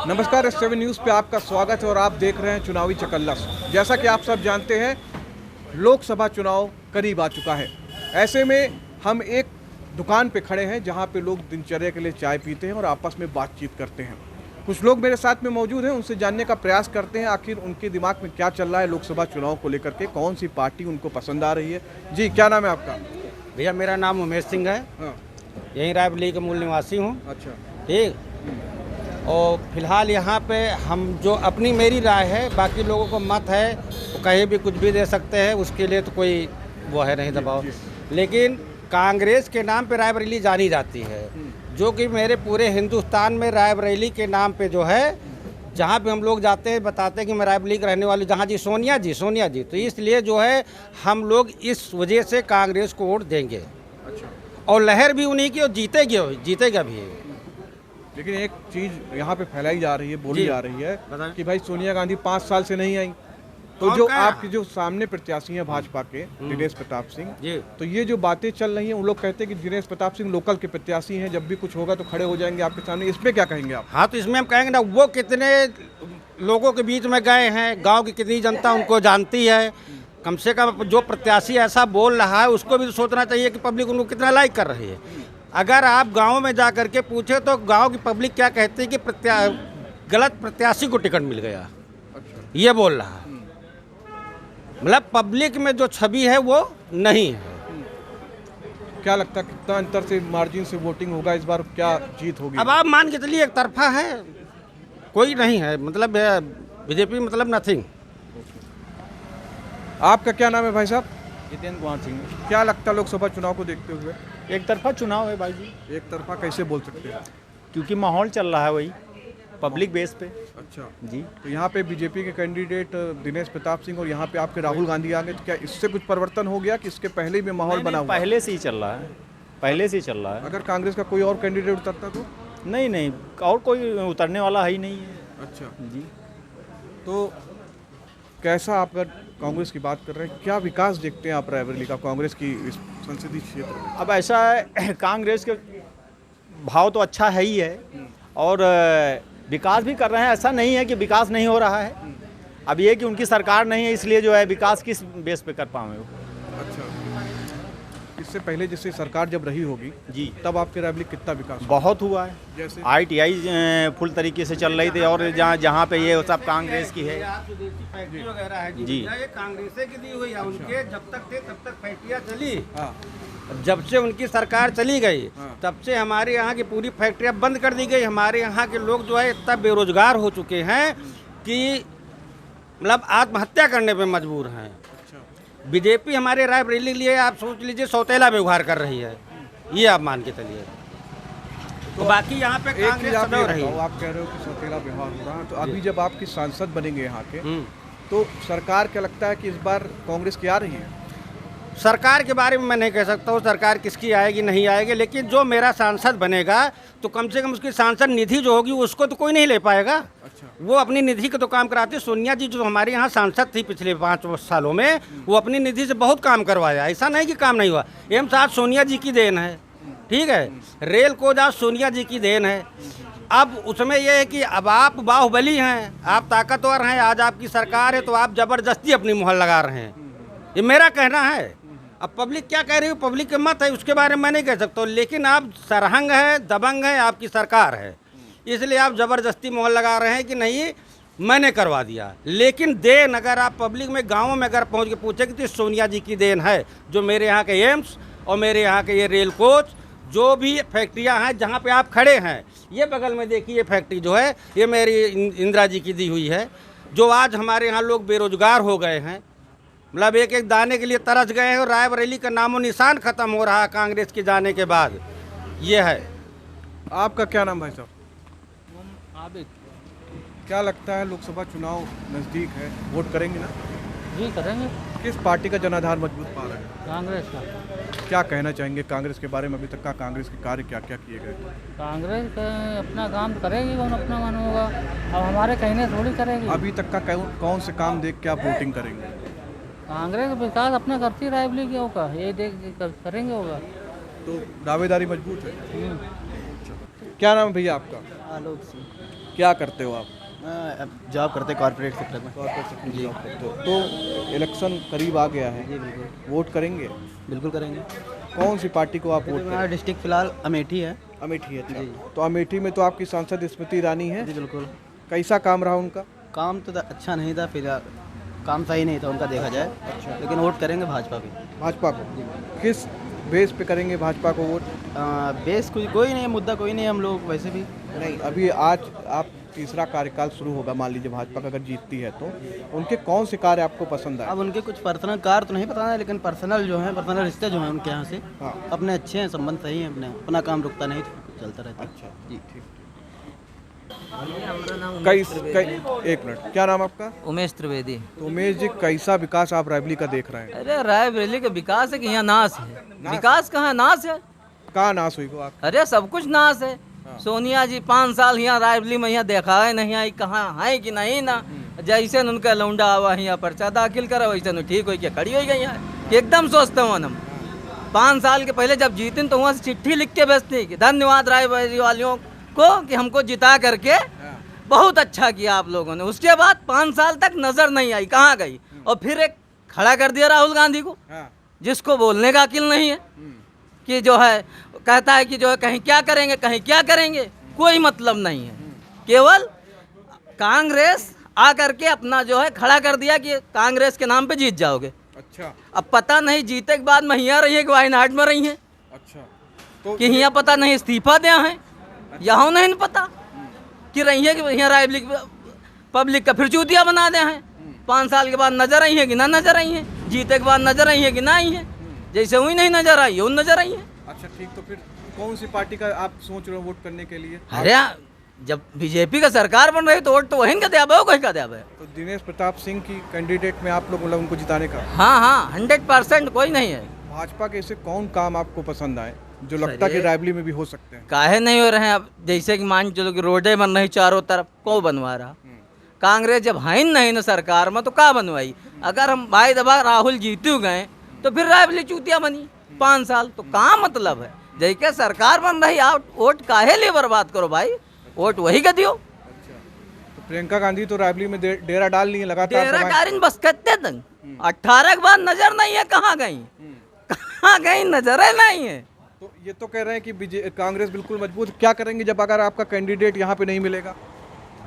नमस्कार, S7 news पे आपका स्वागत है और आप देख रहे हैं चुनावी चकल्लस। जैसा कि आप सब जानते हैं, लोकसभा चुनाव करीब आ चुका है। ऐसे में हम एक दुकान पे खड़े हैं जहां पे लोग दिनचर्या के लिए चाय पीते हैं और आपस में बातचीत करते हैं। कुछ लोग मेरे साथ में मौजूद हैं, उनसे जानने का प्रयास करते हैं आखिर उनके दिमाग में क्या चल रहा है लोकसभा चुनाव को लेकर के, कौन सी पार्टी उनको पसंद आ रही है। जी, क्या नाम है आपका? भैया मेरा नाम उमेश सिंह है। हाँ। यहीं रायबरेली का मूल निवासी हूँ। अच्छा। ठीक। और फिलहाल यहाँ पे हम जो अपनी मेरी राय है, बाकी लोगों को मत है वो कहीं भी कुछ भी दे सकते हैं, उसके लिए तो कोई वो है नहीं दबाव। लेकिन कांग्रेस के नाम पे रायबरेली जानी जाती है, जो कि मेरे पूरे हिंदुस्तान में रायबरेली के नाम पे जो है, जहाँ पे हम लोग जाते हैं बताते हैं कि मैं रायबरेली का रहने वाली, जहाँ जी सोनिया जी, तो इसलिए जो है हम लोग इस वजह से कांग्रेस को वोट देंगे। अच्छा। और लहर भी उन्हीं की और जीतेगा भी। लेकिन एक चीज यहाँ पे फैलाई जा रही है, बोली जा रही है बताएं। कि भाई सोनिया गांधी 5 साल से नहीं आई, तो कौन जो कहा? आपके जो सामने प्रत्याशी हैं भाजपा के दिनेश प्रताप सिंह जी। तो ये जो बातें चल रही हैं, उन लोग कहते हैं कि दिनेश प्रताप सिंह लोकल के प्रत्याशी हैं, जब भी कुछ होगा तो खड़े हो जाएंगे आपके सामने। इस पे क्या कहेंगे आप? हाँ, तो इसमें हम कहेंगे ना, वो कितने लोगों के बीच में गए हैं, गांव की कितनी जनता उनको जानती है। कम से कम जो प्रत्याशी ऐसा बोल रहा है उसको भी तो सोचना चाहिए कि पब्लिक उनको कितना लाइक कर रही है। अगर आप गाँव में जा कर के पूछे तो गाँव की पब्लिक क्या कहती है कि गलत प्रत्याशी को टिकट मिल गया। अच्छा। ये बोल रहा है, मतलब पब्लिक में जो छवि है वो नहीं है। क्या लगता है कितना अंतर से, मार्जिन से वोटिंग होगा इस बार, क्या जीत होगी? अब आप मान के चलिए एक तरफा है, कोई नहीं है, मतलब बीजेपी मतलब नथिंग। आपका क्या नाम है भाई साहब? जितेंद्र कुमार सिंह। क्या लगता है लोकसभा चुनाव को देखते हुए? एक तरफा चुनाव है भाई जी, एक तरफा कैसे बोल सकते हैं? क्योंकि माहौल चल रहा है वही पब्लिक बेस पे। अच्छा जी, तो यहाँ पे बीजेपी के कैंडिडेट दिनेश प्रताप सिंह और यहाँ पे आपके राहुल गांधी आ गए, तो क्या इससे कुछ परिवर्तन हो गया कि इसके पहले भी माहौल बना हुआ है? पहले से ही चल रहा है, पहले से ही चल रहा है। अगर कांग्रेस का कोई और कैंडिडेट उतरता तो? नहीं नहीं, और कोई उतरने वाला है ही नहीं है। अच्छा। जी, तो कैसा, आप अगर कांग्रेस की बात कर रहे हैं, क्या विकास देखते हैं आप रायबरेली का, कांग्रेस की इस संसदीय क्षेत्र में? अब ऐसा है कांग्रेस के भाव तो अच्छा है ही है, और विकास भी कर रहे हैं, ऐसा नहीं है कि विकास नहीं हो रहा है। अब ये कि उनकी सरकार नहीं है, इसलिए जो है विकास किस बेस पे कर पाए वो। अच्छा। इससे पहले जैसे सरकार जब रही होगी जी, तब आपके रायबरेली कितना विकास हुआ? बहुत हुआ है। जैसे ITI फुल तरीके से चल रही थी, और जहाँ पे ये सब कांग्रेस की है। फैक्ट्री वगैरह है जी। ये कांग्रेस की दी हुई है। उनके जब तक थे तब तक फैक्ट्रियाँ चली। हाँ। जब से उनकी सरकार चली गई हाँ। तब से हमारे यहाँ की पूरी फैक्ट्रियाँ बंद कर दी गई। हमारे यहाँ के लोग जो है इतना बेरोजगार हो चुके हैं कि मतलब आत्महत्या करने पे मजबूर हैं। अच्छा। बीजेपी हमारे रायबरेली के लिए आप सोच लीजिए सौतेला व्यवहार कर रही है, ये आप मान के चलिए। तो बाकी यहाँ पे एक चीज कांग्रेस आप सदैव ये रही बताओ, है। आप कह रहे हो कि सौतेला व्यवहार हो रहा है, तो अभी जब आपकी सांसद बनेंगे यहाँ के, हम्म। तो सरकार क्या लगता है कि इस बार कांग्रेस की आ रही है? सरकार के बारे में मैं नहीं कह सकता हूँ सरकार किसकी आएगी नहीं आएगी, लेकिन जो मेरा सांसद बनेगा तो कम से कम उसकी सांसद निधि जो होगी उसको तो कोई नहीं ले पाएगा। अच्छा। वो अपनी निधि का तो काम कराते। सोनिया जी जो हमारे यहाँ सांसद थी पिछले 5 सालों में, वो अपनी निधि से बहुत काम करवाया, ऐसा नहीं कि काम नहीं हुआ। एम्स आज सोनिया जी की देन है, ठीक है। रेल कोच आज सोनिया जी की देन है। अब उसमें यह है कि अब आप बाहुबली हैं, आप ताकतवर हैं, आज आपकी सरकार है तो आप जबरदस्ती अपनी मुहर लगा रहे हैं, ये मेरा कहना है। अब पब्लिक क्या कह रही है, पब्लिक के मत है, उसके बारे में मैं नहीं कह सकता, लेकिन आप सरहंग है, दबंग है, आपकी सरकार है, इसलिए आप ज़बरदस्ती मोहर लगा रहे हैं कि नहीं मैंने करवा दिया। लेकिन देन अगर आप पब्लिक में गाँवों में अगर पहुँच के पूछेंगे तो सोनिया जी की देन है, जो मेरे यहाँ के एम्स और मेरे यहाँ के ये रेल कोच, जो भी फैक्ट्रियाँ हैं जहाँ पे आप खड़े हैं, ये बगल में देखिए ये फैक्ट्री जो है ये मेरी इंदिरा जी की दी हुई है, जो आज हमारे यहाँ लोग बेरोजगार हो गए हैं, मतलब एक एक दाने के लिए तरस गए हैं, और रायबरेली का नामो निशान खत्म हो रहा है कांग्रेस के जाने के बाद। ये है। आपका क्या नाम भाई साहब? आबिद। क्या लगता है लोकसभा चुनाव नज़दीक है, वोट करेंगे ना? जी करेंगे। किस पार्टी का जनाधार मजबूत पा रहे हैं? कांग्रेस का। क्या कहना चाहेंगे कांग्रेस के बारे में? अभी तक का कांग्रेस के कार्य क्या क्या किए गए? कांग्रेस का अपना काम करेगी, कौन अपना मन होगा, अब हमारे कहने थोड़ी करेगी। अभी तक का कौन से काम देख के आप वोटिंग करेंगे? कांग्रेस विकास अपना करती रायबरेली की होगा, ये देख के करेंगे होगा। तो दावेदारी मजबूत है। क्या नाम है भैया आपका? आलोक सिंह। क्या करते हो आप? जॉब करते कॉर्पोरेट सेक्टर में। कॉर्पोरेट सेक्टर में जॉब करते हो। तो इलेक्शन करीब आ गया है, जी बिल्कुल, वोट करेंगे? बिल्कुल करेंगे। कौन सी पार्टी को आप वोट हमारा करेंगे? डिस्ट्रिक्ट फिलहाल अमेठी है। अमेठी है। अच्छा, जी। तो अमेठी में तो आपकी सांसद स्मृति ईरानी है, जी बिल्कुल। कैसा काम रहा उनका? काम तो अच्छा नहीं था, फिलहाल काम सही नहीं था उनका देखा जाए। अच्छा। लेकिन वोट करेंगे भाजपा भी। भाजपा को? किस बेस पे करेंगे भाजपा को वोट? बेस कोई नहीं है, मुद्दा कोई नहीं है, हम लोग वैसे भी। नहीं, अभी आज आप तीसरा कार्यकाल शुरू होगा, मान लीजिए भाजपा का अगर जीतती है तो उनके कौन से कार्य आपको पसंद आए? अब उनके कुछ पर्सनल कार तो नहीं पता है, लेकिन पर्सनल जो है, पर्सनल रिश्ते जो हैं उनके यहाँ से हाँ। अपने अच्छे हैं, संबंध सही हैं, अपना काम रुकता नहीं, चलता रहता है। अच्छा जी ठीक। एक मिनट, क्या नाम आपका? उमेश त्रिवेदी। तो उमेश जी, कैसा विकास आप रायबरेली का देख रहे हैं? अरे रायबरेली का विकास है कि यहाँ नाश है? विकास कहाँ, नाश है। कहाँ नाश हुई को आप? अरे सब कुछ नाश है। सोनिया जी 5 साल यहाँ रायबरेली में यहाँ देखा है नहीं, आई कहाँ है कि नहीं ना। जैसे न उनका लौंडा आवा यहाँ पर्चा दाखिल करा, वैसे न ठीक हो के खड़ी हो गई यहाँ कि एकदम सोचते हो हम 5 साल के पहले जब जीते तो वहाँ से चिट्ठी लिख के भेजते कि धन्यवाद रायबरेली वालियों को कि हमको जिता करके बहुत अच्छा किया आप लोगों ने। उसके बाद 5 साल तक नजर नहीं आई, कहाँ गई। और फिर एक खड़ा कर दिया राहुल गांधी को, जिसको बोलने का अकिल नहीं है, कि जो है कहता है कि जो है कहीं क्या करेंगे, कहीं क्या करेंगे, कोई मतलब नहीं है। केवल कांग्रेस आ करके अपना जो है खड़ा कर दिया कि कांग्रेस के नाम पे जीत जाओगे। अच्छा। अब पता नहीं जीते के बाद में यहाँ रही है कि वायनाड में रही है, अच्छा, तो कि यहाँ पता नहीं इस्तीफा दिया है, यहाँ नहीं पता कि रही है कि यहाँ रायबरेली पब्लिक का फिर चूतिया बना दिया है। 5 साल के बाद नजर आई है कि ना नजर आई है, जीते के बाद नजर आई है कि ना आई है, जैसे हुई नहीं नजर आई वो नजर आई है। अच्छा ठीक, तो फिर कौन सी पार्टी का आप सोच रहे हो वोट करने के लिए? अरे जब बीजेपी का सरकार बन रही तो वोट तो वही का दिया है, कहीं का दिया है। तो दिनेश प्रताप सिंह की कैंडिडेट में आप लोग मतलब उनको जिताने का? हाँ हाँ 100% कोई नहीं है। भाजपा के ऐसे कौन काम आपको पसंद आए जो लगता है कि रायबरेली में भी हो सकते हैं? काहे नहीं हो रहे हैं? अब जैसे कि मान चलो कि रोडें बन रही चारों तरफ, को बनवा रहा? कांग्रेस जब है नहीं ना सरकार में तो क्या बनवाई? अगर हम भाई दबा राहुल जीतू गए तो फिर रायबरेली चूतिया बनी 5 साल, तो कहाँ मतलब है? जैसे सरकार बन रही, आप वोट काहे लिए बर्बाद करो भाई, वोट वही का दियो। तो प्रियंका गांधी तो रायबरेली में डेरा डाल ली है लगातार। डेरा डालिन बस करते तक 18 के बाद नजर नहीं है, कहाँ गई, कहाँ गई, नजर है नहीं है। तो ये तो कह रहे हैं कि कांग्रेस बिल्कुल मजबूत, क्या करेंगे जब अगर आपका कैंडिडेट यहाँ पे नहीं मिलेगा?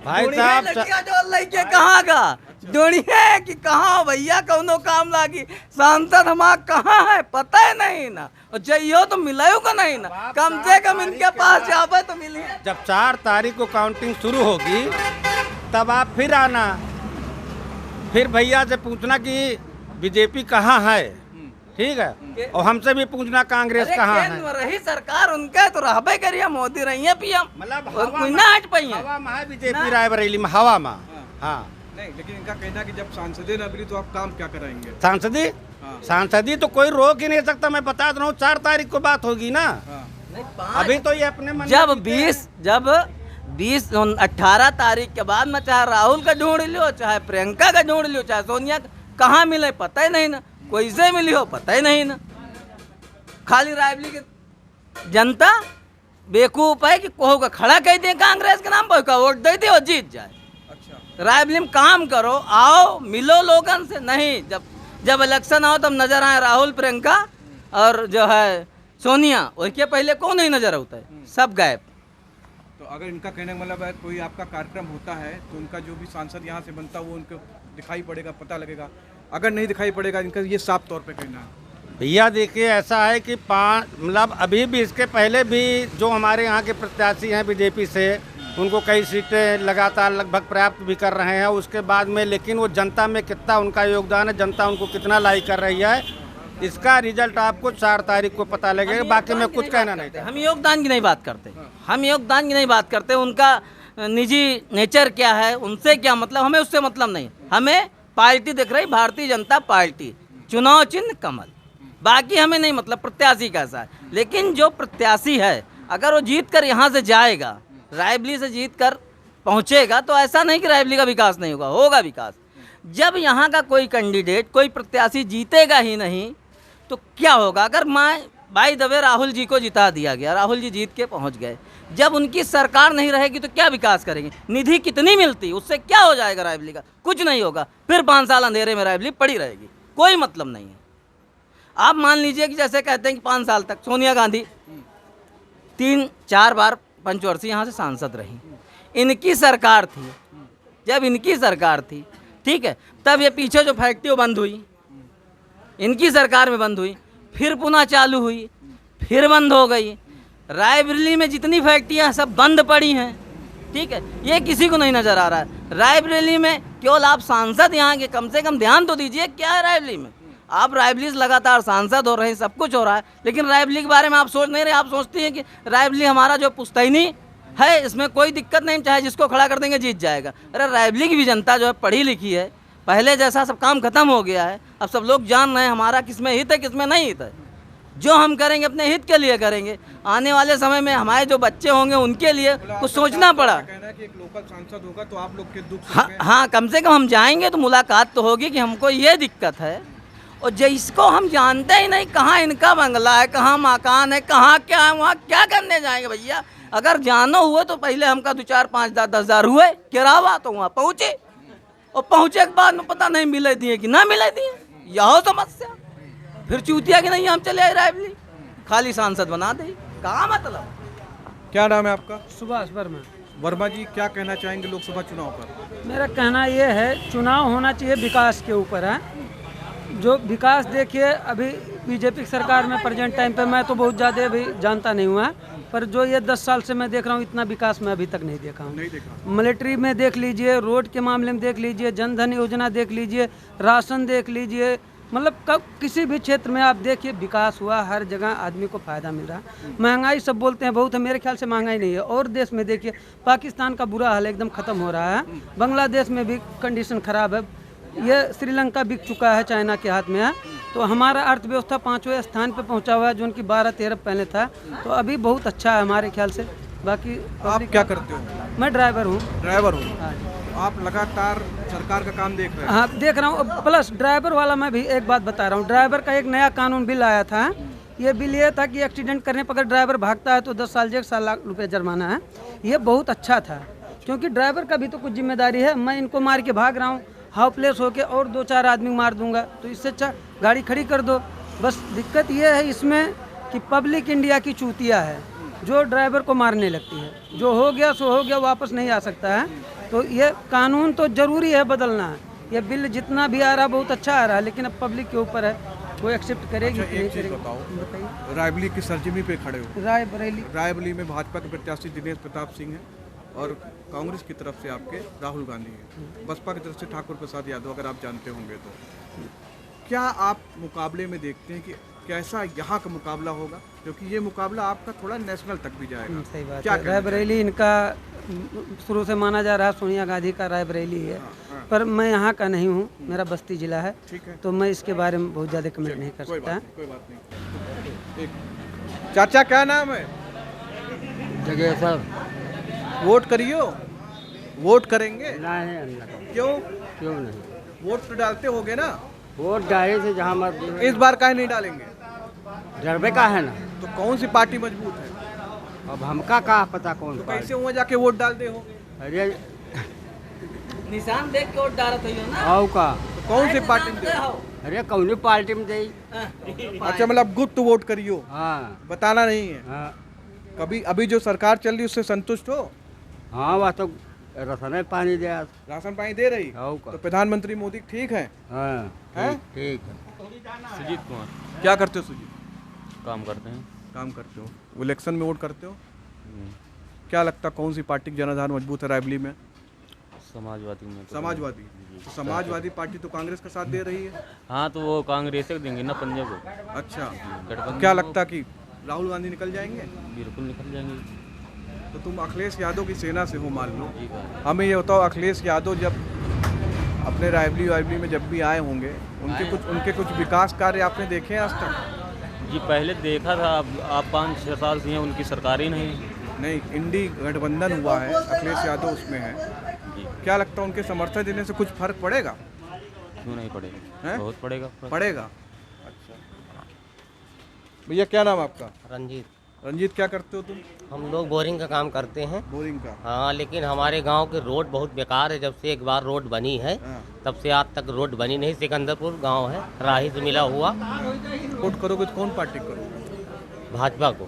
भाई साहब जो लड़के कहाँ का जोड़ी है कि कहाँ भैया कौनो काम लागी, सांसद हमारा कहाँ है पता है नहीं ना, और चाहिए तो मिलायो का नहीं ना, कम से कम इनके पास जावे तो मिले। जब 4 तारीख को काउंटिंग शुरू होगी तब आप फिर आना, फिर भैया से पूछना कि बीजेपी कहाँ है, ठीक है, और हमसे भी पूछना कांग्रेस कहाँ है। रही सरकार उनके तो रहबे करिए, मोदी रही है पीएम, मतलब कोई ना हट पाई है। हवा में है बीजेपी रायबरेली में, हवा में। हाँ नहीं, लेकिन इनका कहना कि जब सांसदें न मिली तो आप काम क्या कराएंगे? सांसदी, सांसदी तो कोई रोक ही नहीं सकता। मैं बता रहा हूँ 4 तारीख को बात होगी ना, अभी तो ये अपने मन जब 18 तारीख के बाद में चाहे राहुल का ढूंढ लियो, चाहे प्रियंका का ढूंढ लियो, चाहे सोनिया का, कहाँ मिले पता ही नहीं ना, कोई से मिली हो पता ही नहीं ना। खाली रायबरेली की जनता बेवकूफ है कि कोहो का खड़ा कर दे कांग्रेस के नाम पर, का वोट दे दे और जीत जाए। अच्छा, रायबरेली में काम करो, आओ मिलो लोगन से, नहीं जब इलेक्शन आओ तब नजर आए राहुल प्रियंका और जो है सोनिया, उसके पहले कौन नहीं नजर आता है, सब गायब। तो अगर इनका कहने का मतलब है कोई आपका कार्यक्रम होता है तो उनका जो भी सांसद यहाँ से बनता है वो उनको दिखाई पड़ेगा, पता लगेगा, अगर नहीं दिखाई पड़ेगा इनका ये साफ तौर पे कहना है। भैया देखिए ऐसा है कि मतलब अभी भी इसके पहले भी जो हमारे यहाँ के प्रत्याशी हैं बीजेपी से, उनको कई सीटें लगातार लगभग प्राप्त भी कर रहे हैं उसके बाद में, लेकिन वो जनता में कितना उनका योगदान है, जनता उनको कितना लाइक कर रही है, इसका रिजल्ट आपको 4 तारीख को पता लगेगा। बाकी मैं कुछ कहना नहीं था। हम योगदान की नहीं बात करते, हम योगदान की नहीं बात करते, उनका निजी नेचर क्या है उनसे क्या मतलब, हमें उससे मतलब नहीं। हमें पार्टी दिख रही भारतीय जनता पार्टी, चुनाव चिन्ह कमल, बाकी हमें नहीं मतलब प्रत्याशी कैसा है। लेकिन जो प्रत्याशी है अगर वो जीत कर यहाँ से जाएगा, रायबरेली से जीत कर पहुँचेगा, तो ऐसा नहीं कि रायबरेली का विकास नहीं होगा, होगा विकास। जब यहाँ का कोई कैंडिडेट कोई प्रत्याशी जीतेगा ही नहीं तो क्या होगा? अगर मैं भाई दबे राहुल जी को जिता दिया गया, राहुल जी जीत के पहुँच गए, जब उनकी सरकार नहीं रहेगी तो क्या विकास करेंगे? निधि कितनी मिलती, उससे क्या हो जाएगा रायबरेली का? कुछ नहीं होगा। फिर 5 साल अंधेरे में रायबरेली पड़ी रहेगी, कोई मतलब नहीं है। आप मान लीजिए कि जैसे कहते हैं कि 5 साल तक सोनिया गांधी 3-4 बार पंचवर्षीय यहाँ से सांसद रही, इनकी सरकार थी। जब इनकी सरकार थी, ठीक है, तब ये पीछे जो फैक्ट्री बंद हुई, इनकी सरकार में बंद हुई, फिर पुनः चालू हुई, फिर बंद हो गई। रायबरेली में जितनी फैक्ट्रियाँ सब बंद पड़ी हैं, ठीक है, ये किसी को नहीं नज़र आ रहा है। रायबरेली में केवल आप सांसद यहाँ के, कम से कम ध्यान तो दीजिए क्या है रायबरेली में। आप रायबरेली से लगातार सांसद हो रहे हैं, सब कुछ हो रहा है, लेकिन रायबरेली के बारे में आप सोच नहीं रहे। आप सोचती हैं कि रायबरेली हमारा जो पुश्तैनी है, इसमें कोई दिक्कत नहीं, चाहे जिसको खड़ा कर देंगे जीत जाएगा। अरे रायबरेली की भी जनता जो है पढ़ी लिखी है, पहले जैसा सब काम खत्म हो गया है। अब सब लोग जान रहे हैं हमारा किसमें हित है, किसमें नहीं हित है। जो हम करेंगे अपने हित के लिए करेंगे। आने वाले समय में हमारे जो बच्चे होंगे उनके लिए कुछ सोचना पड़ा। कहना है कि एक लोकल सांसद होगा तो आप लोग के दुख हाँ, कम से कम हम जाएंगे तो मुलाकात तो होगी कि हमको ये दिक्कत है। और जिसको हम जानते ही नहीं, कहाँ इनका बंगला है, कहाँ मकान है, कहाँ क्या है, वहाँ क्या करने जाएंगे भैया? अगर जानो हुए तो पहले हमका 2, 4, 5, 10 हज़ार हुए किराया, तो वहाँ पहुँचे, और पहुँचे के बाद में पता नहीं मिले दिए कि ना मिले दिए, यह समस्या। फिर चूतिया कि नहीं हम चले आए रायबरेली, खाली सांसद बना दे, कहाँ मतलब। क्या नाम है आपका? सुभाष वर्मा। वर्मा जी, क्या कहना चाहेंगे लोकसभा चुनाव पर? मेरा कहना ये है, चुनाव होना चाहिए विकास के ऊपर है। जो विकास देखिए, अभी बीजेपी की सरकार में प्रेजेंट टाइम पे मैं तो बहुत ज़्यादा अभी जानता नहीं हुआ, पर जो ये 10 साल से मैं देख रहा हूँ, इतना विकास मैं अभी तक नहीं देखा हूँ। मिलिट्री में देख लीजिए, रोड के मामले में देख लीजिए, जनधन योजना देख लीजिए, राशन देख लीजिए, मतलब कब किसी भी क्षेत्र में आप देखिए विकास हुआ, हर जगह आदमी को फ़ायदा मिल रहा है। महंगाई सब बोलते हैं बहुत है, मेरे ख्याल से महंगाई नहीं है। और देश में देखिए, पाकिस्तान का बुरा हाल एकदम ख़त्म हो रहा है, बांग्लादेश में भी कंडीशन ख़राब है, ये श्रीलंका बिक चुका है, चाइना के हाथ में है। तो हमारा अर्थव्यवस्था 5वें स्थान पे पहुंचा हुआ है, जो उनकी 12-13 पहले था। तो अभी बहुत अच्छा है हमारे ख्याल से। बाकी आप क्या करते हो? मैं ड्राइवर हूँ। ड्राइवर हूँ। आप लगातार सरकार का काम देख रहे हैं? हाँ, देख रहा हूँ। प्लस ड्राइवर वाला मैं भी एक बात बता रहा हूँ, ड्राइवर का एक नया कानून बिल आया था। ये बिल ये था कि एक्सीडेंट करने पर अगर ड्राइवर भागता है तो 10 साल जेल, 7 लाख रुपये जुर्माना है। ये बहुत अच्छा था, क्योंकि ड्राइवर का भी तो कुछ जिम्मेदारी है। मैं इनको मार के भाग रहा हूँ, हाउसलेस होके और 2-4 आदमी मार दूंगा, तो इससे अच्छा गाड़ी खड़ी कर दो। बस दिक्कत ये है इसमें कि पब्लिक इंडिया की चूतिया है, जो ड्राइवर को मारने लगती है। जो हो गया सो हो गया, वापस नहीं आ सकता है। तो ये कानून तो ज़रूरी है बदलना है। ये बिल जितना भी आ रहा है बहुत अच्छा आ रहा है, लेकिन अब पब्लिक के ऊपर है, वो एक्सेप्ट करेगी। अच्छा, एक चीज़ बताओ, रायबरेली की सरजमी पे खड़े हो। रायबरेली में भाजपा के प्रत्याशी दिनेश प्रताप सिंह हैं और कांग्रेस की तरफ से आपके राहुल गांधी हैं, बसपा की तरफ से ठाकुर प्रसाद यादव, अगर आप जानते होंगे तो। क्या आप मुकाबले में देखते हैं कि कैसा यहाँ का मुकाबला होगा? क्योंकि ये मुकाबला आपका थोड़ा नेशनल तक भी जाएगा। सही बात क्या है। रायबरेली इनका शुरू से माना जा रहा है, सोनिया गांधी का रायबरेली है। पर मैं यहाँ का नहीं हूँ, मेरा बस्ती जिला है, तो मैं इसके बारे में बहुत ज़्यादा कमेंट नहीं कर सकता। कोई बात नहीं। चाचा, क्या नाम है? जगेश्वर। वोट करियो? वोट करेंगे? नहीं। क्यों? क्यों नहीं? वोट तो डालते होगे ना? वोट डाले से जहाँ मर्जी। इस बार काहे नहीं डालेंगे? डरबे का है ना। तो कौन सी पार्टी मजबूत है? अब हमका का पता कौन तो पार्टी। कैसे वहाँ जाके वोट डालते हो? अरे निशान देख के वोट डालत हो ना। आओ का। तो कौन सी पार्टी में? अरे कौन पार्टी में दे। अच्छा, मतलब गुप्त वोट करियो, हाँ बताना नहीं है। हाँ कभी अभी जो सरकार चल रही उससे संतुष्ट हो? हाँ, वह तो रसन पानी दे। राशन पानी दे रही? आओ का। तो प्रधानमंत्री मोदी ठीक है? हाँ हैं? ठीक है। सुजीत कुमार। क्या करते हो सुजीत? काम करते हैं। काम करते हो। इलेक्शन में वोट करते हो? क्या लगता कौन सी पार्टी की जनाधार मजबूत है रायबरेली में? समाजवादी में तो समाजवादी। तो समाजवादी पार्टी तो कांग्रेस का साथ दे रही है। हाँ, तो वो कांग्रेस को देंगे ना पंजाब को। अच्छा, गठबंधन क्या लगता कि राहुल गांधी निकल जाएंगे? बिल्कुल निकल जाएंगे। तो तुम अखिलेश यादव की सेना से हो मान लो, ठीक है। हमें ये बताओ, अखिलेश यादव जब अपने रायबरेली में जब भी आए होंगे, उनके कुछ विकास कार्य आपने देखे हैं आज तक? जी पहले देखा था, अब आप 5-6 साल से हैं, उनकी सरकार ही नहीं। इंडी गठबंधन हुआ है, अखिलेश यादव उसमें है। जी। क्या लगता है उनके समर्थन देने से कुछ फर्क पड़ेगा? क्यों नहीं पड़ेगा? हैं? बहुत पड़ेगा। पड़ेगा। अच्छा भैया, क्या नाम आपका? रंजीत। रंजीत क्या करते हो तुम? हम लोग बोरिंग का काम करते हैं। बोरिंग का? हाँ, लेकिन हमारे गांव की रोड बहुत बेकार है। जब से एक बार रोड बनी है हाँ। तब से आज तक रोड बनी नहीं। सिकंदरपुर गांव है, राही से मिला हुआ। वोट करोगे तो कौन पार्टी करोगे? भाजपा को।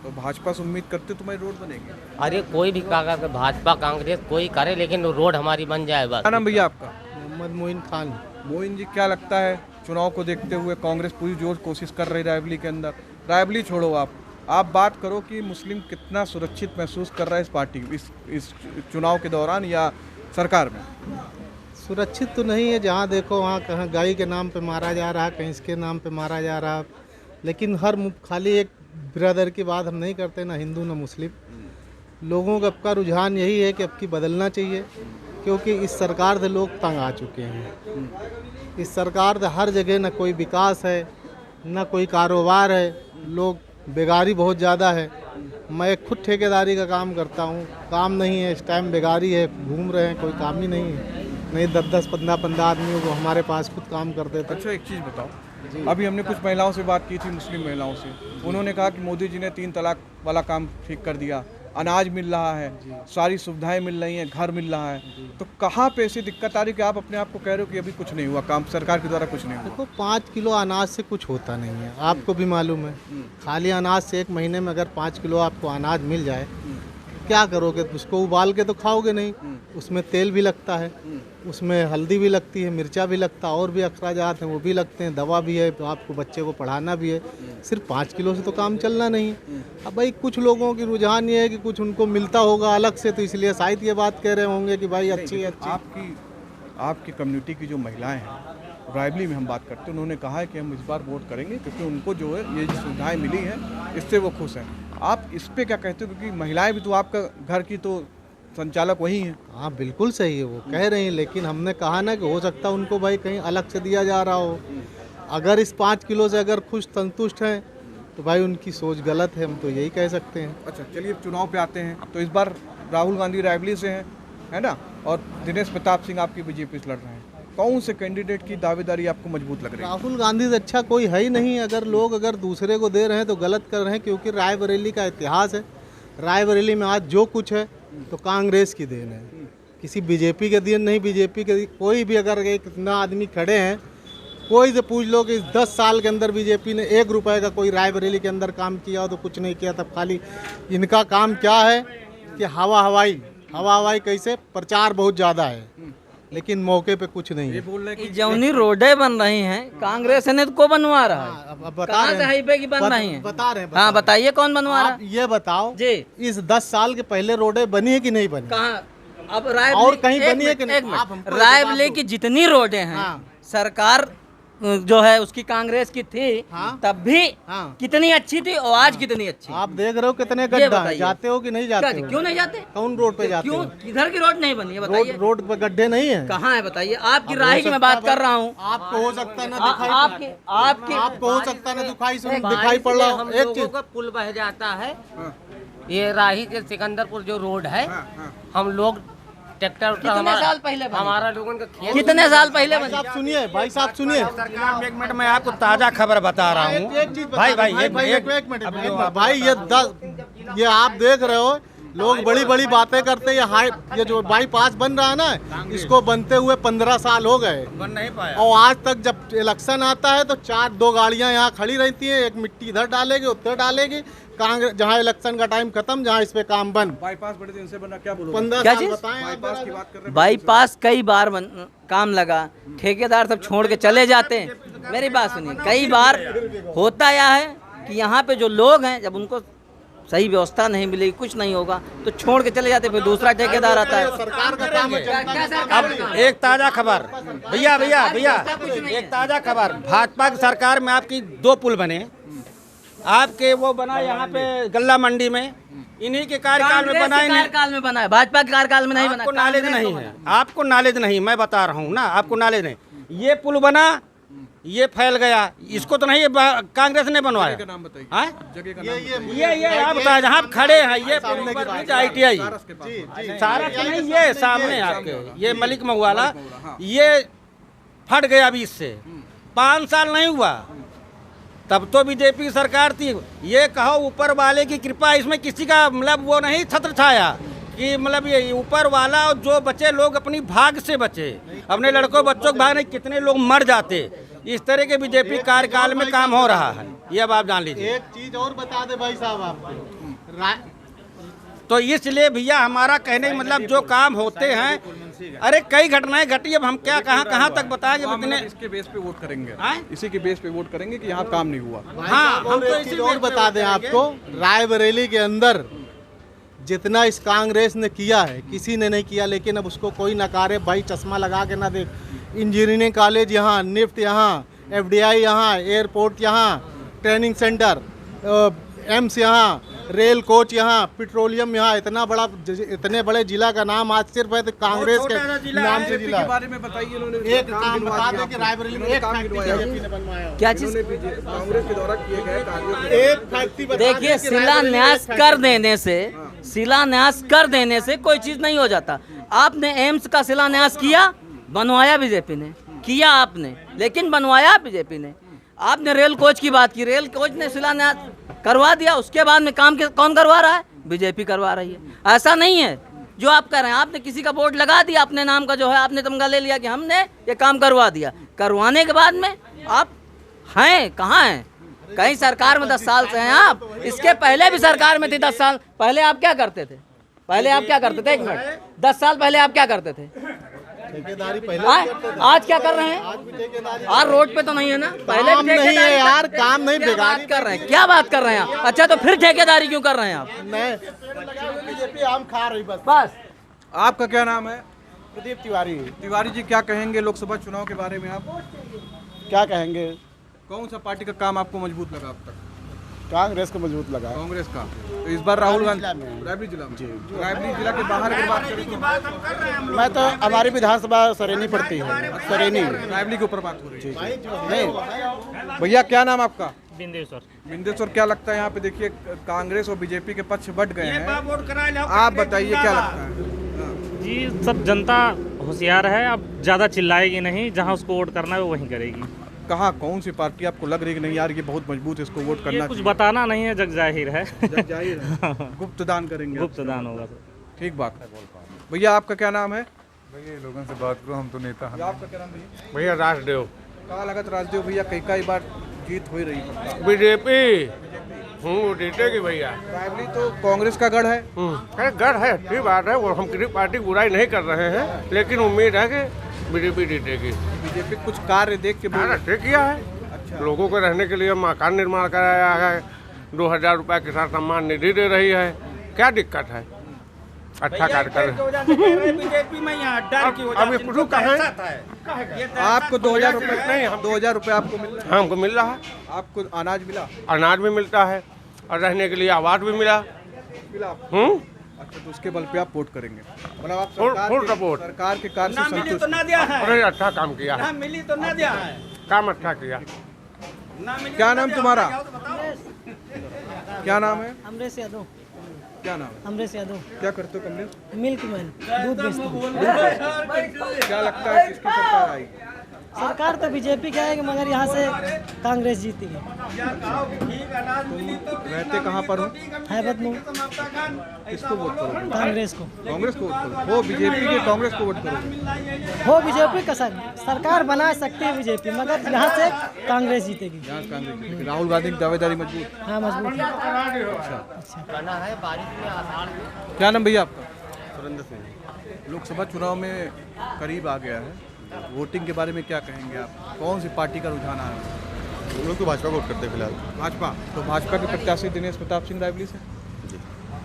तो भाजपा से उम्मीद करते हो तुम्हारी रोड बनेगी? अरे कोई भी कागज, भाजपा कांग्रेस कोई करे, लेकिन रोड हमारी बन जाए बस। क्या नाम भैया आपका? मोहम्मद मोइन खान। मोइन जी, क्या लगता है चुनाव को देखते हुए कांग्रेस पूरी जोर कोशिश कर रही है रायबरेली के अंदर? रायबरेली छोड़ो, आप बात करो कि मुस्लिम कितना सुरक्षित महसूस कर रहा है इस पार्टी इस चुनाव के दौरान या सरकार में? सुरक्षित तो नहीं है, जहाँ देखो वहाँ कहाँ गाय के नाम पे मारा जा रहा है, कहीं इसके नाम पे मारा जा रहा है। लेकिन खाली एक ब्रदर की बात हम नहीं करते, ना हिंदू ना मुस्लिम। लोगों का अब का रुझान यही है कि अब की बदलना चाहिए, क्योंकि इस सरकार से लोग तंग आ चुके हैं। इस सरकार से हर जगह ना कोई विकास है, ना कोई कारोबार है, लोग बेगारी बहुत ज़्यादा है। मैं खुद ठेकेदारी का काम करता हूँ, काम नहीं है इस टाइम, बेगारी है, घूम रहे हैं, कोई काम ही नहीं है। नहीं 10-10, 15-15 आदमियों को हमारे पास खुद काम करते थे। अच्छा, एक चीज़ बताओ, अभी हमने कुछ महिलाओं से बात की थी, मुस्लिम महिलाओं से। उन्होंने कहा कि मोदी जी ने 3 तलाक वाला काम ठीक कर दिया, अनाज मिल रहा है, सारी सुविधाएं मिल रही हैं, घर मिल रहा है। तो कहाँ पे ऐसी दिक्कत आ रही कि आप अपने आप को कह रहे हो कि अभी कुछ नहीं हुआ, काम सरकार के द्वारा कुछ नहीं हुआ? देखो 5 किलो अनाज से कुछ होता नहीं है, आपको भी मालूम है। खाली अनाज से एक महीने में अगर 5 किलो आपको अनाज मिल जाए, क्या करोगे? उसको उबाल के तो खाओगे नहीं, उसमें तेल भी लगता है, उसमें हल्दी भी लगती है, मिर्चा भी लगता है, और भी अखराजात हैं वो भी लगते हैं, दवा भी है, तो आपको बच्चे को पढ़ाना भी है। सिर्फ 5 किलो से तो काम चलना नहीं। अब भाई कुछ लोगों की रुझान ये है कि कुछ उनको मिलता होगा अलग से, तो इसलिए शायद ये बात कह रहे होंगे कि भाई अच्छी आपकी कम्युनिटी की जो महिलाएं हैं, रायबरेली में हम बात करते हैं, उन्होंने कहा है कि हम इस बार वोट करेंगे क्योंकि उनको जो है ये सुविधाएं मिली हैं, इससे वो खुश हैं। आप इस पे क्या कहते हो, क्योंकि महिलाएं भी तो आपका घर की तो संचालक वही हैं? हाँ बिल्कुल सही है, वो कह रही हैं, लेकिन हमने कहा ना कि हो सकता है उनको भाई कहीं अलग से दिया जा रहा हो। अगर इस 5 किलो से अगर खुश संतुष्ट हैं तो भाई उनकी सोच गलत है, हम तो यही कह सकते हैं। अच्छा, चलिए चुनाव पे आते हैं। तो इस बार राहुल गांधी रायबरेली से हैं, है ना, और दिनेश प्रताप सिंह आपकी बीजेपी से लड़ रहे हैं। कौन से कैंडिडेट की दावेदारी आपको मजबूत लग रही है? राहुल गांधी से अच्छा कोई है ही नहीं। अगर लोग दूसरे को दे रहे हैं तो गलत कर रहे हैं, क्योंकि रायबरेली का इतिहास है। रायबरेली में आज जो कुछ है तो कांग्रेस की देन है, किसी बीजेपी के देन नहीं। बीजेपी के कोई भी अगर कितना आदमी खड़े हैं, कोई से पूछ लो कि इस 10 साल के अंदर बीजेपी ने 1 रुपए का कोई रायबरेली के अंदर काम किया हो तो कुछ नहीं किया। तब खाली इनका काम क्या है कि हवा हवाई कैसे प्रचार बहुत ज़्यादा है, लेकिन मौके पे कुछ नहीं है। जौनी रोडें बन रही हैं, कांग्रेस ने तो को बनवा रहा है? अब बता कहाँ रहे से हैं, हाईवे की बन रही हैं? बता रहे हैं। हाँ बताइए कौन बनवा रहा आप ये बताओ जी, इस 10 साल के पहले रोडें बनी है कि नहीं बनी? कहाँ? अब और कहीं बनी है कि नहीं? आप हमको रायबरेली जवाब की दो। जितनी रोडें हैं, हाँ। सरकार जो है उसकी कांग्रेस की थी, हाँ। तब भी हाँ। कितनी अच्छी थी और आज कितनी अच्छी। आप देख रहे हो कितने गड्ढा हैं, बताइए। जाते हो कि नहीं जाते हो? क्यों नहीं जाते? कौन रोड पे जाते क्यों हो? इधर की रोड नहीं बनी है बताइए? रोड पे गड्ढे नहीं है? कहाँ है बताइए? आपकी राही की मैं बात कर रहा हूँ। आपको हो सकता है ना आपको हो सकता है ना दिखाई पड़ रहा हो। हम एक लोगों चीज का पुल बह जाता है, ये राही से सिकंदरपुर जो रोड है, हम लोग ट्रैक्टर कितने साल पहले बनी? हमारा लोगों का खेत कितने साल पहले बनी? आप सुनिए भाई साहब, सुनिए। सरकार, 1 मिनट में आपको ताज़ा खबर बता रहा हूँ। एक चीज भाई एक मिनट भाई, ये आप देख रहे हो लोग बड़ी बड़ी बातें करते हैं। ये जो बाईपास बन रहा है ना, इसको बनते हुए 15 साल हो गए, बन नहीं पाया। और आज तक जब इलेक्शन आता है तो 2 गाड़ियां यहाँ खड़ी रहती हैं, एक मिट्टी इधर डालेगी उधर डालेगी। कांग्रेस जहाँ इलेक्शन का टाइम खत्म, जहाँ इस पे काम बंद। बाईपास बड़े दिन से बना, क्या बोलो? 15 क्या साल चीज़? बताएं। बाईपास की बात कर रहे हैं। बाईपास कई बार काम लगा, ठेकेदार सब छोड़ के चले जाते हैं। मेरी बात सुनिए, कई बार होता यह है कि यहाँ पे जो लोग हैं, जब उनको सही व्यवस्था नहीं मिलेगी, कुछ नहीं होगा, तो छोड़ के चले जाते, फिर दूसरा ठेकेदार आता है। सरकार का काम है। अब एक ताज़ा खबर, भैया एक ताज़ा खबर, भाजपा की सरकार में आपकी 2 पुल बने। आपके वो बना यहाँ पे गल्ला मंडी में, इन्हीं के कार्यकाल में बना, कार्यकाल में बना है, भाजपा के कार्यकाल में नहीं बना। आपको नॉलेज नहीं है, आपको नॉलेज नहीं, मैं बता रहा हूँ ना, आपको नॉलेज नहीं। ये पुल बना, ये फैल गया, इसको तो नहीं कांग्रेस ने बनवाया। का नाम बताइए, हाँ? जगह का नाम बताइए। ये आप बताए, जहाँ आप खड़े हैं, ये ITI सारा तो नहीं, ये सामने आपके, ये मलिक महुआला, ये फट गया अभी इससे 5 साल नहीं हुआ, तब तो बीजेपी की सरकार थी। ये कहो ऊपर वाले की कृपा, इसमें किसी का मतलब वो नहीं छत्र छाया कि मतलब ये ऊपर वाला और जो बचे लोग अपनी भाग से बचे, अपने लड़कों बच्चों के भाग नहीं, कितने लोग मर जाते। इस तरह के बीजेपी कार्यकाल में काम हो रहा है, ये अब आप जान लीजिए। एक चीज और बता दे भाई साहब आपको, तो इसलिए भैया हमारा कहने का मतलब जो काम होते हैं, अरे कई घटनाएं घटी, अब हम क्या कहाँ तक बताएंगे। मतलब इसके बेस पे वोट करेंगे, इसी के बेस पे वोट करेंगे कि यहाँ काम नहीं हुआ। हाँ, हम तो एक चीज और बता दें आपको, रायबरेली के अंदर जितना इस कांग्रेस ने किया है किसी ने नहीं किया, लेकिन अब उसको कोई नकारे भाई, चश्मा लगा के ना देख। इंजीनियरिंग कॉलेज यहाँ, निफ्ट यहाँ, FDI यहाँ, एयरपोर्ट यहाँ, ट्रेनिंग सेंटर, एम्स यहाँ, रेल कोच यहाँ, पेट्रोलियम यहाँ, इतने बड़े जिला का नाम आज सिर्फ है तो कांग्रेस के नाम से जिला। के बारे में बताइए, एक काम बता दें कि रायबरेली में एक फैक्ट्री बीजेपी ने बनवाया हो। क्या चीज? कांग्रेस के द्वारा किए गए एक फैक्ट्री बता दें देखिए, कि शिलान्यास कर देने से, शिलान्यास कर देने से कोई चीज नहीं हो जाता। आपने एम्स का शिलान्यास किया, बनवाया बीजेपी ने, किया आपने, लेकिन बनवाया बीजेपी ने। आपने रेल कोच की बात की, रेल कोच ने शिलान्यास करवा दिया, उसके बाद में काम कौन करवा रहा है? बीजेपी करवा रही है। ऐसा नहीं है जो आप कर रहे हैं। आपने किसी का बोर्ड लगा दिया, अपने नाम का जो है आपने तमगा ले लिया कि हमने ये काम करवा दिया। करवाने के बाद में आप हैं कहाँ हैं? कहीं सरकार में 10 साल से हैं आप। इसके पहले भी सरकार में थे 10 साल पहले। आप क्या करते थे? पहले आप क्या करते थे? 1 मिनट, 10 साल पहले आप क्या करते थे? ठेकेदारी पहले आज क्या कर रहे हैं? आज रोड पे तो नहीं है ना? पहले काम नहीं है यार, काम नहीं, बेगारी कर रहे हैं। क्या बात कर रहे हैं आप? अच्छा, तो फिर ठेकेदारी क्यों कर रहे हैं आप? बीजेपी आम खा रही बस। आपका क्या नाम है? प्रदीप तिवारी। तिवारी जी, क्या कहेंगे लोकसभा चुनाव के बारे में? आप क्या कहेंगे? कौन सा पार्टी का काम आपको मजबूत लगा अब तक? कांग्रेस को मजबूत लगा। कांग्रेस का। तो इस बार राहुल गांधी रायबरेली जिला में, रायबरेली जिला के बाहर की बात करें तो मैं तो हमारी विधानसभा सरेनी पड़ती है, सरेनी रायबरेली के ऊपर बात हो रही है। नहीं भैया, क्या नाम आपका? बिंदेश्वर। बिंदेश्वर, क्या लगता है यहाँ पे? देखिए कांग्रेस और बीजेपी के पक्ष बढ़ गए हैं, आप बताइए क्या लगता है? जी, सब जनता होशियार है, अब ज़्यादा चिल्लाएगी नहीं, जहाँ उसको वोट करना है वो वहीं करेगी। कहाँ कौन सी पार्टी आपको लग रही है कि नहीं यार ये बहुत मजबूत है, इसको वोट करना? कुछ बताना नहीं है, जग जाहिर है। जग जाहिर है। गुप्त दान करेंगे? गुप्त दान होगा। ठीक बात है। भैया, आपका क्या नाम है? भैया लोगों से बात करो, हम तो नेता हैं। आपका क्या नाम भैया? भैया राजदेव। कहाँ लगत राजदेव भैया, कई बार जीत हो ही रही है। बीजेपी जीतेगी भैया। रायबरेली तो कांग्रेस का गढ़ है। गढ़ है, अच्छी बात है, और हम किसी पार्टी की बुराई नहीं कर रहे हैं, लेकिन उम्मीद है कि बीजेपी जीतेगी। बीजेपी कुछ कार्य देख के अच्छे किया है। अच्छा। लोगों को रहने के लिए मकान निर्माण कराया है, 2000 रुपये के साथ सम्मान निधि दे रही है। क्या दिक्कत है? अच्छा कार्य कर आपको 2000 रुपये नहीं, 2000 रुपये आपको मिल रहा है? हमको मिल रहा है। आपको अनाज मिला? अनाज भी मिलता है और रहने के लिए आवास भी मिला। अच्छा, तो उसके बल पे आप वोट करेंगे? मतलब आप फुल सपोर्ट। सरकार के कार्य से संतुष्ट? अरे अच्छा काम किया है, मिली तो ना दिया है, काम अच्छा किया। क्या नाम तुम्हारा? क्या नाम है? अमरेश यादव। क्या नाम है? अमरेश यादव। क्या करते हो कमलेश? मिल्कमैन, दूध बेचता हूँ। क्या लगता है किसकी सरकार आएगी? सरकार तो बीजेपी की आएगी, मगर यहाँ से कांग्रेस जीतेगी। रहते कहाँ पर हो? हैबत में। किसको वोट करोगे? कांग्रेस को। कांग्रेस को वोट करो? वो बीजेपी के कांग्रेस को वोट करोगे? हो बीजेपी का सरकार बना सकती है बीजेपी, मगर यहाँ से कांग्रेस जीतेगी। यहाँ कांग्रेस जीतेगी। राहुल गांधी की दावेदारी मजबूत? हाँ, मजबूत है। अच्छा। क्या नाम भैया आपका? सुरेंद्र सिंह। लोकसभा चुनाव में करीब आ गया है, वोटिंग के बारे में क्या कहेंगे आप? कौन सी पार्टी का रुझान है? हम लोग तो भाजपा वोट करते हैं फिलहाल। भाजपा। तो भाजपा के प्रत्याशी दिनेश प्रताप सिंह रायबरेली से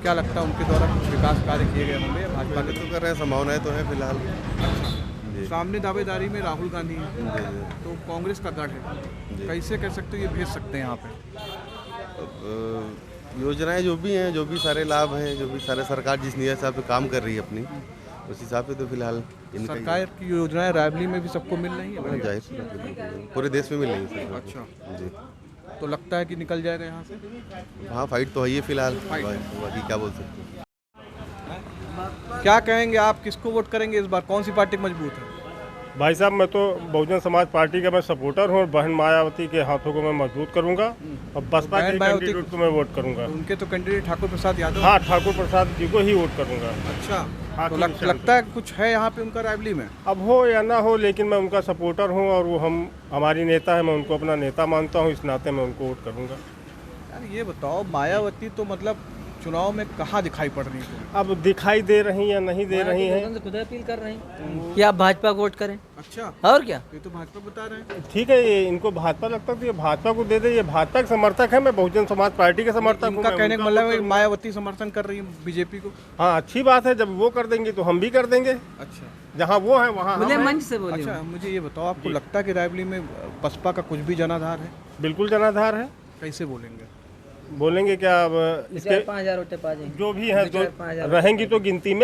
क्या लगता है उनके द्वारा कुछ विकास कार्य किए गए होंगे? भाजपा के तो कर रहे हैं, संभावनाएं तो है फिलहाल। सामने दावेदारी में राहुल गांधी है, तो कांग्रेस का गढ़ है, कैसे कह सकते हो ये भेज सकते हैं यहाँ पे? योजनाएं जो भी हैं, जो भी सारे लाभ हैं, जो भी सारे सरकार जिस हिसाब से काम कर रही है अपनी, उस हिसाब से तो फिलहाल सरकार की योजनाएं रायबरेली में भी सबको मिल रही है? जाहिर पूरे देश में मिल रही है। अच्छा जी। तो लगता है कि निकल जाएगा यहाँ से? हाँ, फाइट तो है ही फिलहाल, बाकी क्या बोल सकते हैं। क्या कहेंगे आप, किसको वोट करेंगे इस बार? कौन सी पार्टी मजबूत है? भाई साहब मैं तो बहुजन समाज पार्टी का मैं सपोर्टर हूँ और बहन मायावती के हाथों को मैं मजबूत करूँगा और बसपा के कैंडिडेट को मैं वोट करूँगा। उनके तो कैंडिडेट ठाकुर प्रसाद यादव। हाँ, ठाकुर प्रसाद जी को ही वोट करूँगा। अच्छा, तो लगता है कुछ है यहाँ पे उनका रायबरेली में? अब हो या ना हो, लेकिन मैं उनका सपोर्टर हूँ और वो हमारी नेता है, मैं उनको अपना नेता मानता हूँ, इस नाते मैं उनको वोट करूँगा। यार ये बताओ, मायावती तो मतलब चुनाव में कहाँ दिखाई पड़ रही है? अब दिखाई दे रही या नहीं दे रही हैं, खुद अपील कर रहे हैं कि आप भाजपा को वोट करें। अच्छा, और क्या, ये तो भाजपा बता रहे हैं। ठीक है, ये इनको भाजपा लगता है तो ये भाजपा को दे दे, ये भाजपा के समर्थक है, मैं बहुजन समाज पार्टी के समर्थक हूँ। उनका कहने का मतलब है मायावती समर्थन कर रही है बीजेपी को। हाँ, अच्छी बात है, जब वो कर देंगे तो हम भी कर देंगे। अच्छा, जहाँ वो है वहाँ मुझे मंच से बोलिए। अच्छा, मुझे ये बताओ, आपको लगता है कि रायबरेली में बसपा का कुछ भी जनाधार है? बिल्कुल जनाधार है। कैसे बोलेंगे? बोलेंगे क्या, अब इसके 5000 वोटें पा जाएंगे जो भी है तो रहेंगी, तो गिनती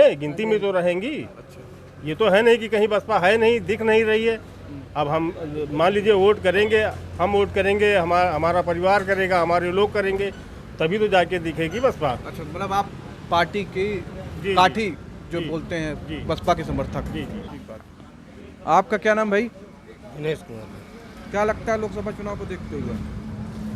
में तो रहेंगी। अच्छा, ये तो है नहीं कि कहीं बसपा है नहीं, दिख नहीं रही है। अब हम मान लीजिए वोट करेंगे, हम वोट करेंगे, हमारा परिवार करेगा, हमारे लोग करेंगे, तभी तो जाके दिखेगी बसपा। अच्छा, मतलब आप पार्टी की काठी जो बोलते हैं बसपा के समर्थक। जी, ठीक बात। आपका क्या नाम भाई? दिनेश कुमार। क्या लगता है लोकसभा चुनाव को देखते हुए?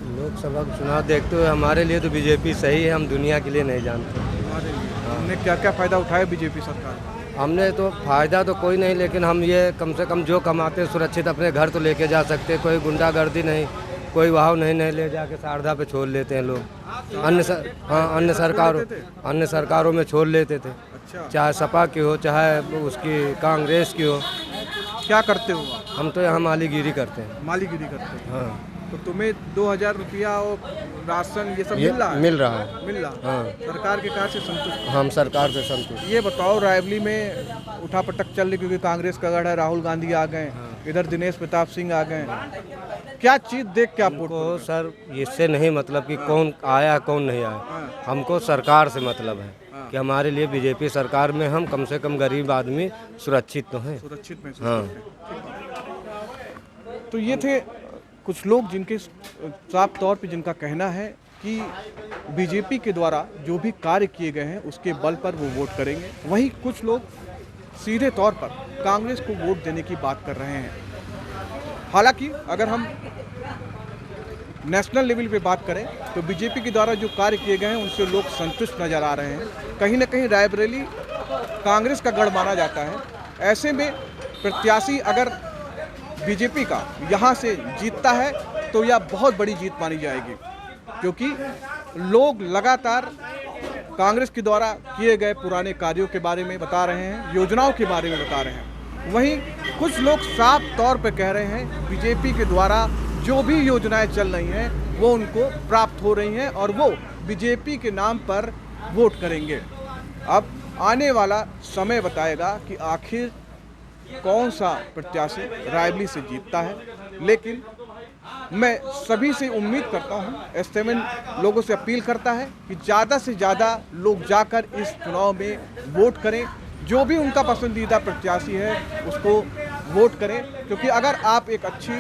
लोकसभा का चुनाव देखते हुए हमारे लिए तो बीजेपी सही है, हम दुनिया के लिए नहीं जानते। हमारे लिए हमने क्या क्या फ़ायदा उठाया बीजेपी सरकार? हमने तो फ़ायदा तो कोई नहीं, लेकिन हम ये कम से कम जो कमाते हैं सुरक्षित अपने घर तो लेके जा सकते, कोई गुंडागर्दी नहीं, कोई वाह नहीं ले जाके शारदा पे छोड़ लेते हैं लोग। अन्य सरकारों में छोड़ लेते थे। अच्छा, चाहे सपा की हो चाहे उसकी कांग्रेस की हो। क्या करते हो? हम तो यहाँ मालीगिरी करते हैं। मालीगिरी करते हैं। हाँ, तो तुम्हें 2000 रुपया और राशन ये सब ये मिल रहा है? मिल रहा है। मिल रहा है। हाँ, सरकार के कार्य से संतुष्ट? हम सरकार से संतुष्ट। ये बताओ, रायबरेली में उठापटक चल रही क्योंकि कांग्रेस का गढ़ है, राहुल गांधी आ गए, इधर दिनेश प्रताप सिंह आ गए, क्या चीज देख के आप वोट हमको सर इससे नहीं मतलब कि कौन आया कौन नहीं आया, हमको सरकार से मतलब है कि हमारे लिए बीजेपी सरकार में हम कम से कम गरीब आदमी सुरक्षित तो हैं। सुरक्षित महसूस हाँ। करते हैं। तो ये थे कुछ लोग जिनके साफ तौर पे जिनका कहना है कि बीजेपी के द्वारा जो भी कार्य किए गए हैं उसके बल पर वो वोट करेंगे। वहीं कुछ लोग सीधे तौर पर कांग्रेस को वोट देने की बात कर रहे हैं। हालांकि अगर हम नेशनल लेवल पे बात करें तो बीजेपी के द्वारा जो कार्य किए गए हैं उनसे लोग संतुष्ट नजर आ रहे हैं। कहीं ना कहीं रायबरेली कांग्रेस का गढ़ माना जाता है। ऐसे में प्रत्याशी अगर बीजेपी का यहाँ से जीतता है तो यह बहुत बड़ी जीत मानी जाएगी, क्योंकि लोग लगातार कांग्रेस के द्वारा किए गए पुराने कार्यों के बारे में बता रहे हैं, योजनाओं के बारे में बता रहे हैं। वहीं कुछ लोग साफ तौर पर कह रहे हैं बीजेपी के द्वारा जो भी योजनाएं चल रही हैं वो उनको प्राप्त हो रही हैं और वो बीजेपी के नाम पर वोट करेंगे। अब आने वाला समय बताएगा कि आखिर कौन सा प्रत्याशी रायबरेली से जीतता है। लेकिन मैं सभी से उम्मीद करता हूं, S7 लोगों से अपील करता है कि ज़्यादा से ज़्यादा लोग जाकर इस चुनाव में वोट करें, जो भी उनका पसंदीदा प्रत्याशी है उसको वोट करें, क्योंकि अगर आप एक अच्छी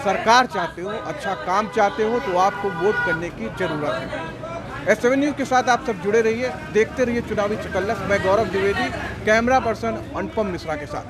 सरकार चाहते हो, अच्छा काम चाहते हो तो आपको वोट करने की ज़रूरत है। S7 न्यूज़ के साथ आप सब जुड़े रहिए, देखते रहिए चुनावी चकल्लस। मैं गौरव द्विवेदी, कैमरा पर्सन अनुपम मिश्रा के साथ।